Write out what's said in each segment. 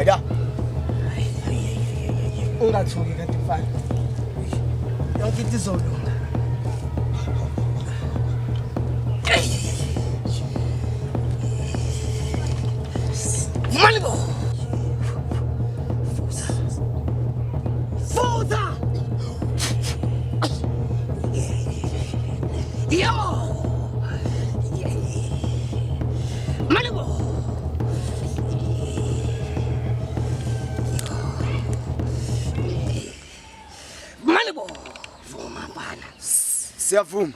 right. Ungathuki kanti mfana. Yonke into izolunga. Malibo. Foda. Yo. Malibo. Malibo. Vuma bana. Siyavuma.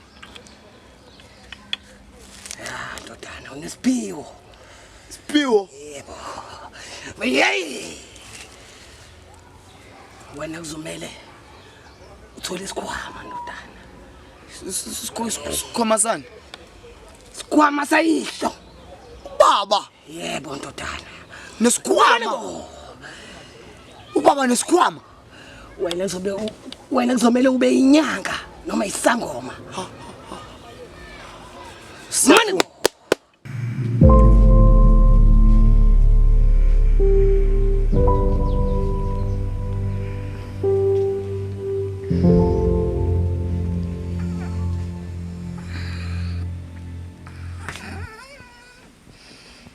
Ya, ndodana unesiphiwo. Siphiwo? Yebo. Hey. Wena kuzomela uthole isikhwama ndodana. Isikhwama sani? Isikhwama sayihlo. Baba. Yebo ndodana. Nesikhwama. Ubaba nesikhwama. Wena kuzomela ube inyanga noma isangoma. Mani.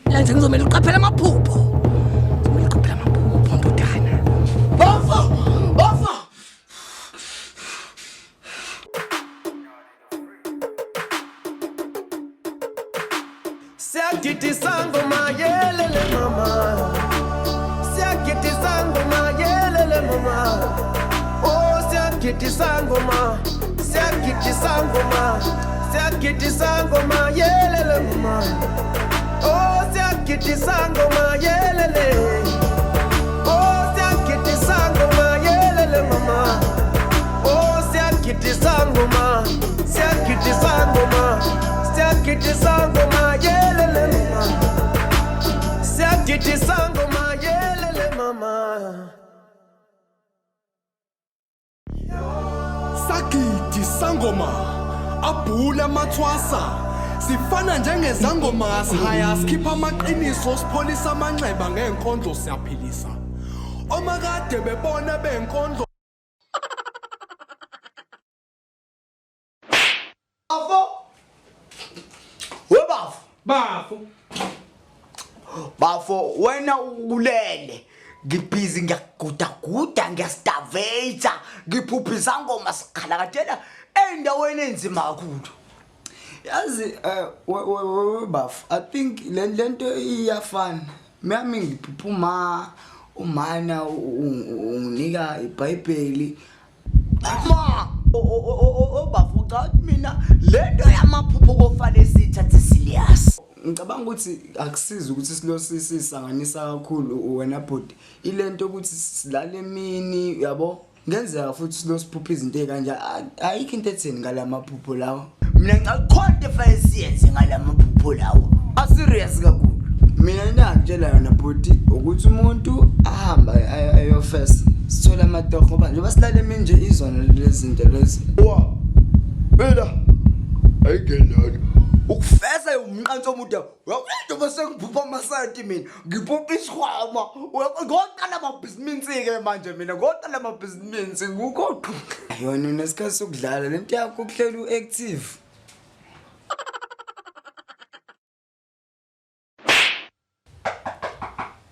Lanje ngizomela uqaphela amaphupho. Ngizomela uqaphela amaphupho ndodana. Bafa! Siakiti sango mayelele mama. Siakiti sango mayelele mama. Oh siakiti sango ma. Siakiti sango ma. Siakiti sango mayelele mama. Oh siakiti sango mayelele. Oh siakiti sango mayelele mama. Oh siakiti sango ma. Siakiti sango ma. Siakiti sango mayelele mama. Siakiti sango mayelele mama. Sakiti sangoma abhula mathwasa sifana njengezangoma sihaya sikhipha amaqiniso sipholisa amanxeba ngeenkondlo siyaphilisa omakade bebona beenkondlo Bafo wena ulele ngibhizi ngiyagudaguda ngiyastavator ngiphuphisa ngoma sikhalakatela endaweni enzima kakhulu. Yazi bafo I think lento iyafana mami ngiphuphuma umana unginika iBhayibheli bafo cha mina lento yamaphupho kofale sithathe serious. Ngicabanga ukuthi akusizi ukuthi silosisanganisa kakhulu wena body ilento ukuthi silale emini yabo ngenzeka futhi silosiphupha izinto ezikanje ayikho into etheni ngalamaphupho lawo mina ngicakhonde fayisiyenze ngalamaphupho lawo aserious kakhulu mina ngiyakutshela yona body ukuthi umuntu ahamba ayofesa sithola amatoho ngoba njengoba silale emini nje izona lezi zinto lezi bela ayingenani ukufesa umnqanto omude uyakulinda bese ngiphupha amasayiti mina ngiphupha isikhwama ngoqala amabhizimensi ke manje mina ngoqala amabhizimensi ngukho yona unesikhathi sokudlala lento yakho ukuhlela uactive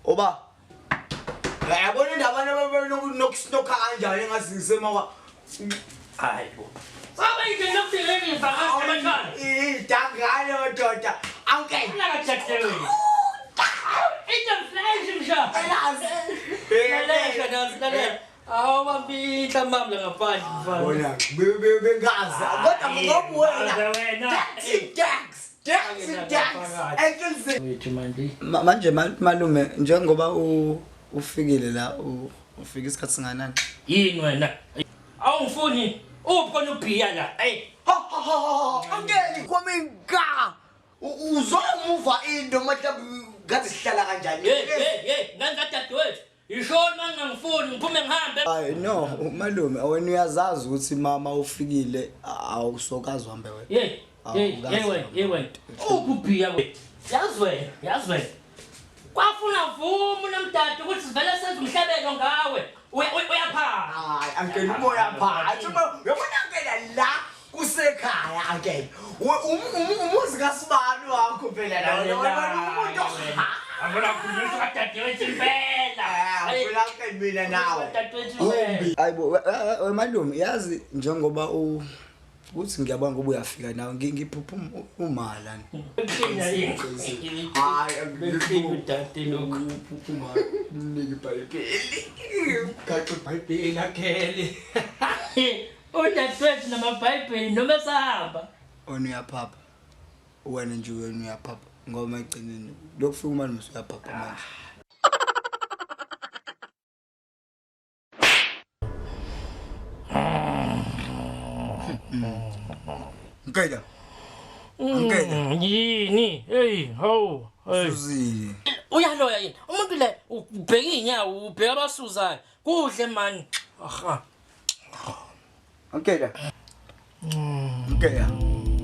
oba yabona indaba nokusnoka kanjani engasingisema hayibo Sabe que no te le ni para matar. Dangane doda. Okay. Nada chatewe. Ita flash já. Dale. Ah, mambi tamam la ngapani mfana. Bona, bebe ngaza. Kodwa ngobuwena. Tax. Ekenze. Wethu mandi. Manje malume njengoba ufikile la ufika isikhathi singanani? Yini wena? Awungifuni uphona ubhiya la. Hey. Angeli kwaminga. Uzomuva into manje ngathi sihlala kanjani? Hey, ngangada dwethu. Ishona mangangifuni ngiphume ngihambe. Hayi no, malume wena uyazazi ukuthi mama ufikile awusokazi uhambe wena. Hey, wait. Ubhiya wena. Yazi wena. kwafuna vumo nomdadu ukuthi sivele senze umhlabelo ngawe uyapha hayi angeke umoya phansi uyabona ngeke la kusekhaya angeke umuzi kaSibani wakho phela la umuntu abona kukhulunywa kadadewethu impela phela ke mina nawe hayibo malume yazi njengoba uthi ngiyabanga uba uyafika nawe ngiphupha umala hayi udade lokho niki bayibheli kathi bayibheli akhele udadewethu namabhayibheli noma esahamba uyaphapha wena nje wena uyaphapha ngoba egcineni lokufika malume uyaphapha manje Ngeda. Yini? Hey, ho. Suzile. Uyaloya yini? Umuntu le ubheka inyawo, ubheka abasuzayo. Kuhle man. Aha. Ngeda. Ngeda.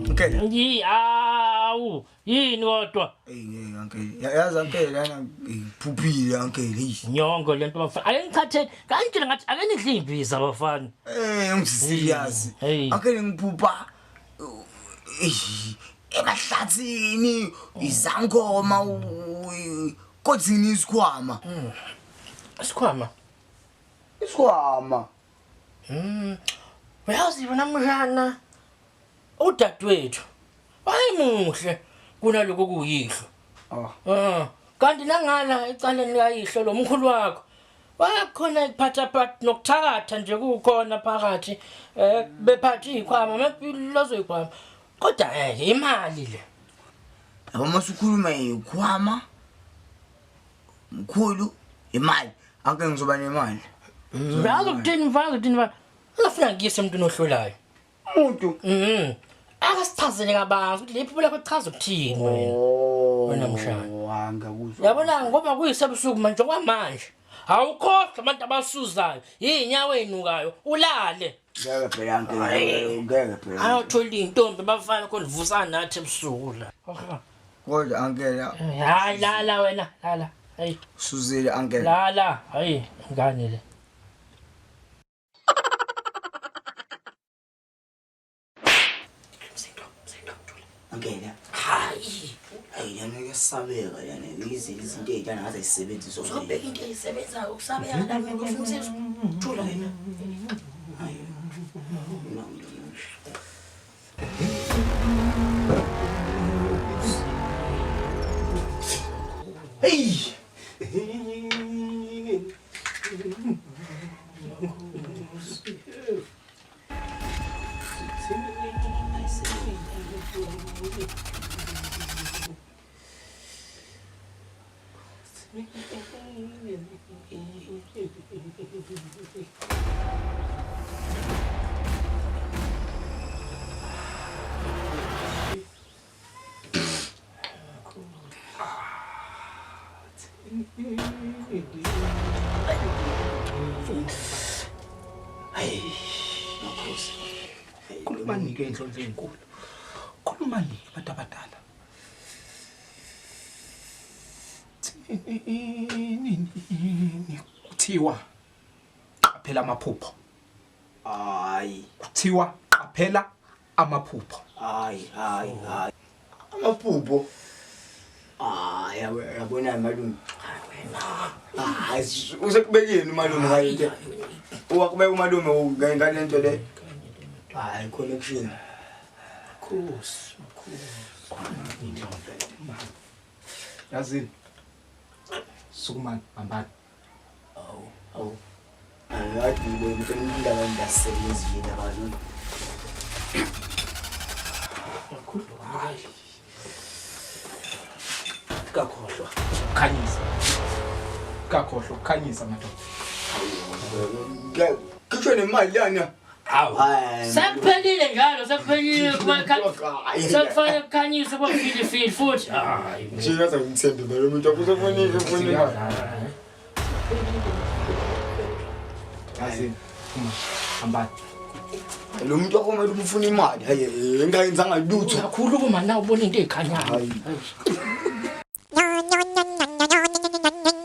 Ngeda. Awu, yini kodwa? Ngeda. Yazi ngeda yana iphuphile ngeda. Nyongo lento bafana. Ake ngichathe, kanjena ngathi ake nidlimbiza bafana. Ngisiyazi. Ake ngiphupha ekahlathini izangoma kodzini isikhwama isikhwama uyazi bona mshana udadewethu wayemuhle kunaloko kuyihlo kanti nangala ecaleni kayihlo lo mkhulu wakho wakhona iphatha phathi nokuthakatha nje kukhona phakathi bephathi ikhwama mapilozo ikhwama kodwa imali le yabona masukhuluma ikhwama mkhulu imali ake ngizoba nemali uyazokuthini mfana ungafuna ngiyise umuntu ohlolayo umuntu akasichazele kabanzi ukuthi lephi lakho chaza ukuthini wena mshana angakuzwa yabona ngoba kuyisebusuku manje kwamanje awukhohlwa abantu abasuzayo inyawo enukayo ulale ngeke phela ngeke phela ayothola intombi bafana konivusana nathi ebusuku la kodwa angela hayi lala wena lala hey Suzile angela lala hayi ngane le angela hayi yana ngesabeka yana izinto ezidana ngaze isebenzise uzobheka into eyisebenzayo ukusabeka kanti ngofuna ukuthula wena hayi hey Khuluma nike inhlonze ezinkulu. Khuluma nike abantu abadala. Kuthiwa qaphela amaphupho. hayi Kuthiwa qaphela amaphupho. hayi amaphupho yabona malume hayi usekubekeni malume ngayike wakubeka umalume ngalento le hayi connection Khosi. Yazini. Sukumani ambani. awu ayathi ngibona indaba ndasebenzile abantu Kakhohlwa kukhanyisa madoda. Kuthiwe nemali yana awu sekuphelile njalo sekuphelile sekufanele kukhanyise kwafilifili futhi hayi njena ngithembe lo muntu akusefonile Yazini. Ambani. lo muntu akomele ukufuna imali hayi engayenzanga lutho kakhulu kuma na ubona into ezikhanyayo hayi Thank you.